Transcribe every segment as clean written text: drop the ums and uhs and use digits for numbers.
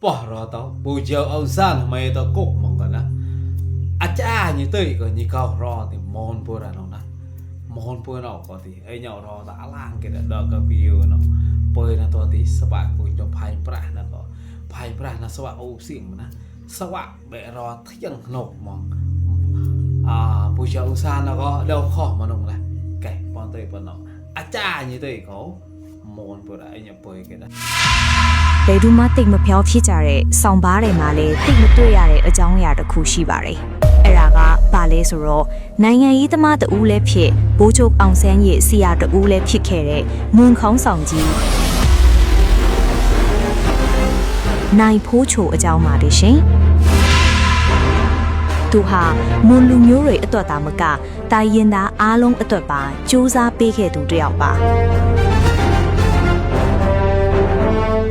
bỏ ra tao bù giờ ông san mày tao cục mong cái nè cha như tây có như cao ro thì mòn bùa ra nó nè mòn bùa nó có thì ấy nhỏ ro đã lang cái đó cái view nó bơi nó to thì sắp bạc của cho phai bra nó sắp bạc ô xịn mà nè sắp bạc để ro thiêng nộp mong bù giờ ông san nó có đâu khó mà nông này cái bọn tây bọn nó cha như tây có mòn bùa ra nhỏ bơi cái đó ဘယ်သူမှတိတ်မဖျော်ဖြစ်ကြတဲ့ဆောင်းပါးတွေမှာလည်းတိတ်မတွေ့ရတဲ့အကြောင်းအရာတစ်ခုရှိပါတယ်။အဲ့ဒါကဘာလဲဆိုတော့နိုင်ငံရေးသမားတဦးလည်းဖြစ်ဘိုးချုပ်အောင်ဆန်းရဲ့ဆရာတဦးလည်းဖြစ်ခဲ့တဲ့မွန်ခေါင်းဆောင်ကြီးနိုင်ဖိုးချိုအကြောင်းပါလေရှင်။သူဟာမွန်လူမျိုးတွေအတွက်သာမကတိုင်းရင်းသားအားလုံးအတွက်ပါစူးစမ်းပေးခဲ့သူတစ်ယောက်ပါ။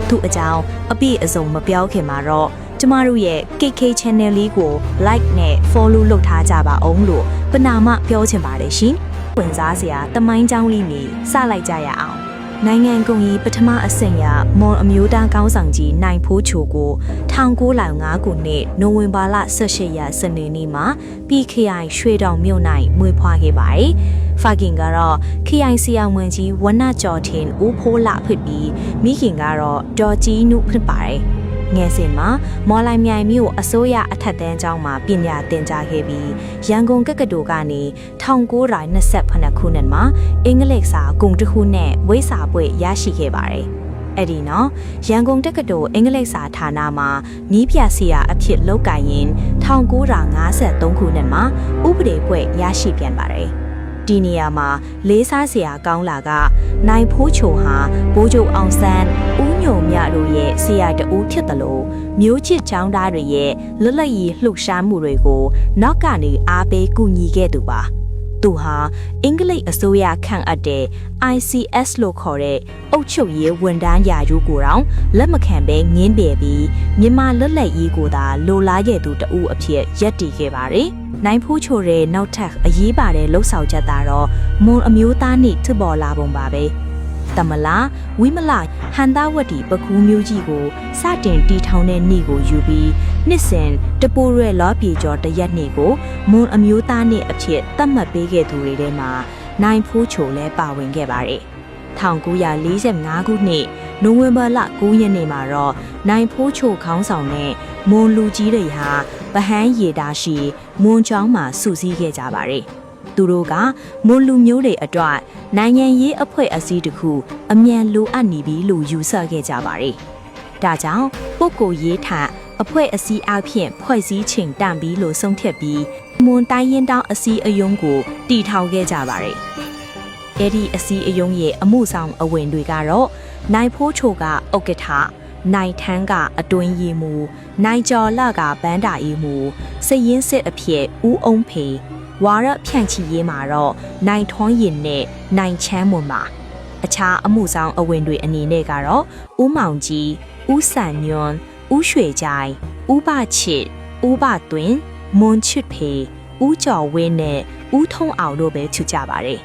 သူအကြောင်းအပြည့်အစုံမပြောခင်မှာတော့ကျမတို့ရဲ့ KK Channel လေးကို like နဲ့ follow လုပ်ထားကြပါအောင်လို့ပဏာမပြောချင်ပါတယ်ရှင်။ဝင်စားစရာတမိုင်းကြောင်းလေးနေစလိုက်ကြရအောင်။နိုင်ငံကုန်ကြီးပထမအဆင့်ရမွန်အမျိုးသားကောင်းဆောင်ကြီးနိုင်ဖိုးချိုကို1905ခုနှစ်နိုဝင်ဘာလ18ရက်စနေနေ့မှာ PKI ရွှေတောင်မြို့၌မွေးဖွားခဲ့ပါတယ်။ဖခင်ကတော့ KI ဆရာဝန်ကြီးဝနကျော်ထင်ဦးဖိုးလဖြစ်ပြီးမိခင်ကတော့ဒေါ်ကြီးနုဖြစ်ပါတယ်။ငယ်စဉ်မှာမော်လိုက်မြိုင်မြို့အစိုးရအထက်တန်းကျောင်းမှာပညာသင်ကြားခဲ့ပြီးရန်ကုန်ကက္ကသိုလ်ကနေ1928ခုနှစ်မှာအင်္ဂလိပ်စာဂုဏ်တစ်ခုနဲ့ဝိစာဘွဲ့ရရှိခဲ့ပါတယ်။အဲ့ဒီနော်ရန်ကုန်တက္ကသိုလ်အင်္ဂလိပ်စာဌာနမှာနီးပြဆရာအဖြစ်လုပ်ကိုင်ရင်1953ခုနှစ်မှာဥပဒေဘွဲ့ရရှိပြန်ပါတယ်။ဒီနေရာမှာလေးစားစရာကောင်းလာကနိုင်ဖိုးချိုဟာဘိုးချုပ်အောင်ဆန်းဦးညိုမြတို့ရဲ့ဆရာတဦးဖြစ်တယ်လို့မျိုးချစ်ချောင်းသားတွေရဲ့လွတ်လပ်ရေးလှုပ်ရှားမှုတွေကိုနောက်ကနေအားပေးကူညီခဲ့သူပါသူဟာအင်္ဂလိပ်အစိုးရခန့်အပ်တဲ့ ICS လို့ခေါ်တဲ့အုပ်ချုပ်ရေးဝန်ထမ်းရာထူးကိုတောင်လက်မခံဘဲငင်းပယ်ပြီးမြန်မာလွတ်လပ်ရေးကိုသာလိုလားခဲ့သူတဦးအဖြစ်ရပ်တည်ခဲ့ပါတယ်နိုင်ဖိုးချိုတဲ့နောက်ထပ်အရေးပါတဲ့လှုပ်ဆောင်ချက်ကတော့မွန်အမျိုးသားနေ့ထပေါ်လာပုံပါပဲတမလာဝိမလဟန်သားဝတ်တီပကူးမျိုးကြီးကိုစတင်တီထောင်တဲ့နေ့ကိုယူပြီးနှစ်စဉ်တပိုးရဲလောပြေကျော်တရက်နေ့ကိုမွန်အမျိုးသားနေ့အဖြစ်သတ်မှတ်ပေးခဲ့သူတွေထဲမှာနိုင်ဖိုးချိုလည်းပါဝင်ခဲ့ပါတယ်1945ခုနှစ်နိုဝင်ဘာလ9ရက်နေ့မှာတော့နိုင်ဖိုးချိုခေါင်းဆောင်တဲ့မွန်လူကြီးတွေဟာဗဟန်းရေတာရှိမွန်ချောင်းမှာစုစည်းခဲ့ကြပါတယ်။သူတို့ကမွန်လူမျိုးတွေအတွက်နိုင်ငံရေးအဖွဲ့အစည်းတစ်ခုအမြန်လိုအပ်နေပြီလို့ယူဆခဲ့ကြပါတယ်။ဒါကြောင့်ပုဂ္ဂိုလ်ရေးထအဖွဲ့အစည်းအဖြစ်ဖွဲ့စည်းချိန်တန်ပြီးလို့ဆုံးဖြတ်ပြီးမွန်တိုင်းရင်တောင်အစည်းအယုံကိုတည်ထောင်ခဲ့ကြပါတယ်။အဲ့ဒီအစည်းအယုံရဲ့အမှုဆောင်အဝင်တွေကတော့နိုင်ဖိုးချိုကဥက္ကဋ္ဌနိုင်ထန်းကအတွင်းရေးမှူးနိုင်ကျော်လကဘန်းတာရေးမှူးစရင်စစ်အဖြစ်ဦးအုံးဖေဝါရဖြန့်ချီရေးမှာတော့နိုင်ထွန်းရင်နဲ့နိုင်ချမ်းမွန်ပါအခြားအမှုဆောင်အဝင်တွေအနေနဲ့ကတော့ဦးမောင်ကြီးဦးစံညွန်းဦးရွှေကြိုင်ဦးဘချစ်ဦးဘသွင်းမွန်ချစ်ဖေဦးကျော်ဝင်းနဲ့ဦးထုံးအောင်တို့ပဲထူကြပါတယ်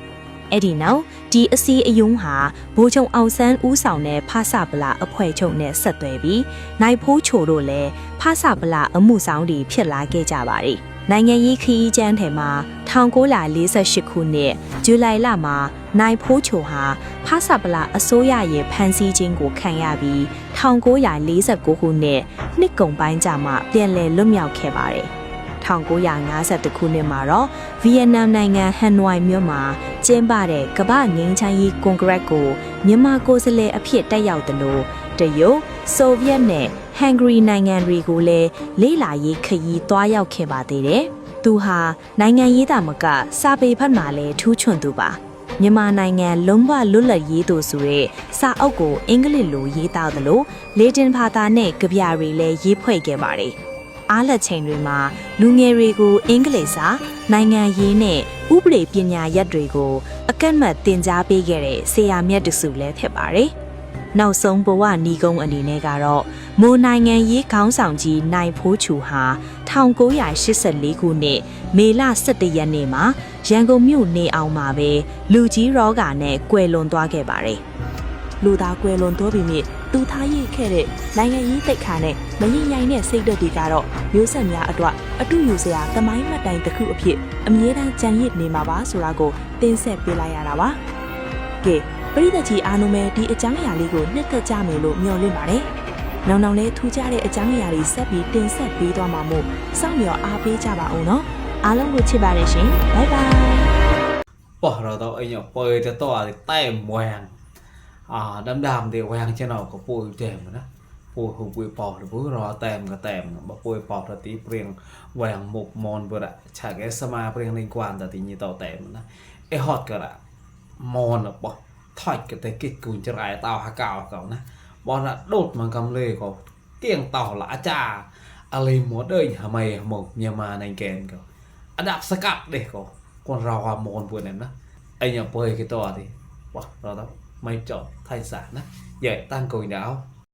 အဲ့ဒီနောက်ဒီအစီအယုံဟာဘိုးချုပ်အောင်ဆန်းဦးဆောင်တဲ့ဖဆပလာအဖွဲ့ချုပ်နဲ့ဆက်သွယ်ပြီးနိုင်ဖိုးချိုတို့လည်းဖဆပလာအမှုဆောင်တွေဖြစ်လာခဲ့ကြပါတယ်။နိုင်ငံရေးခရီးကျမ်းထဲမှာ1948ခုနှစ်ဇူလိုင်လမှာနိုင်ဖိုးချိုဟာဖဆပလာအစိုးရရဲ့ဖမ်းဆီးခြင်းကိုခံရပြီး1949ခုနှစ်နှစ်ကုန်ပိုင်းကျမှပြန်လည်လွတ်မြောက်ခဲ့ပါတယ်။1950ခုနှစ်မှာတော့ဗီယက်နမ်နိုင်ငံဟန်နွိုင်မြို့မှာကျင်းပတဲ့ကမ္ဘာငြိမ်းချမ်းရေးကွန်ဂရက်ကိုမြန်မာကိုယ်စားလှယ်အဖြစ်တက်ရောက်တယ်လို့တရုတ်ဆိုဗီယက်နဲ့ဟန်ဂရီနိုင်ငံတွေကိုလည်းလေ့လာရေးခရီးသွားရောက်ခဲ့ပါသေးတယ်။သူဟာနိုင်ငံရေးတာမကစာပေဖတ်မှာလည်းထူးချွန်သူပါ။မြန်မာနိုင်ငံလုံးဝလွတ်လပ်ရေးတို့ဆိုရဲစာအုပ်ကိုအင်္ဂလိပ်လိုရေးသားတယ်လို့လေတင်ဘာသာနဲ့ကြပြတွေလည်းရေးဖွဲ့ခဲ့ပါတယ်။အားလက်ချိန်တွေမှာလူငယ်တွေကိုအင်္ဂလိပ်စာနိုင်ငံရေးနဲ့ဥပဒေပညာရပ်တွေကိုအကန့်အသတ်သင်ကြားပေးခဲ့တဲ့ဆရာမြတ်တစုလည်းဖြစ်ပါတယ်။နောက်ဆုံးဘဝနီးကုန်းအနေနဲ့ကတော့မွန်နိုင်ငံရေးခေါင်းဆောင်ကြီးနိုင်ဖိုးချိုဟာ1984ခုနှစ်မေလ17ရက်နေ့မှာရန်ကုန်မြို့နေအောင်မှာပဲလူကြီးရောဂါနဲ့ကွယ်လွန်သွားခဲ့ပါတယ်။လူသားကွယ်လွန်သွားပြီမြစ် သူသားရေးခဲ့တဲ့နိုင်ငံရေးတိတ်ခါနဲ့မရင်ရိုင်တဲ့စိတ်ဓာတ်တွေကတော့မျိုးဆက်များအတွက်အတူယူစရာသမိုင်းမှတ်တိုင်တစ်ခုအဖြစ်အမြဲတမ်းကြံရစ်နေမှာပါဆိုတာကိုတင်ဆက်ပေးလိုက်ရတာပါကဲပရိသတ်ကြီးအားလုံးပဲဒီအကြောင်းအရာလေးကိုနှစ်သက်ကြမယ်လို့မျှော်လင့်ပါတယ်နောက်နောက်လေးထူးခြားတဲ့အကြောင်းအရာတွေဆက်ပြီးတင်ဆက်ပေးသွားမှာမို့စောင့်မျှော်အားပေးကြပါဦးနော်အားလုံးကိုချစ်ပါတယ်ရှင်ဘိုင်ဘိုင်bỏ rồi tao anh nhỏ bơi cho to thì tem hoàng đâm đàm thì hoàng trên nào có bôi tem nữa bôi hụt bôi bỏ thì bôi rồi tem cái tem mà bôi bỏ là tí riêng hoàng một món vừa đã chả cái sama riêng liên quan là thì như tao tem nữa cái hot cái là món là bỏ thoát cái tay kịch cùn cho lại tao hạ cào cậu nè bọn là đột mà cầm lê có tiếng tao là cha ali muốn đời hả mày một nhà mà này kèn cậu đạp sắc cặp để cậu con rau hoa môn vừa này đó anh nhỏ bơi cái to thì wow, rồi đó mày chọn thay sản đó vậy tăng cùi đáo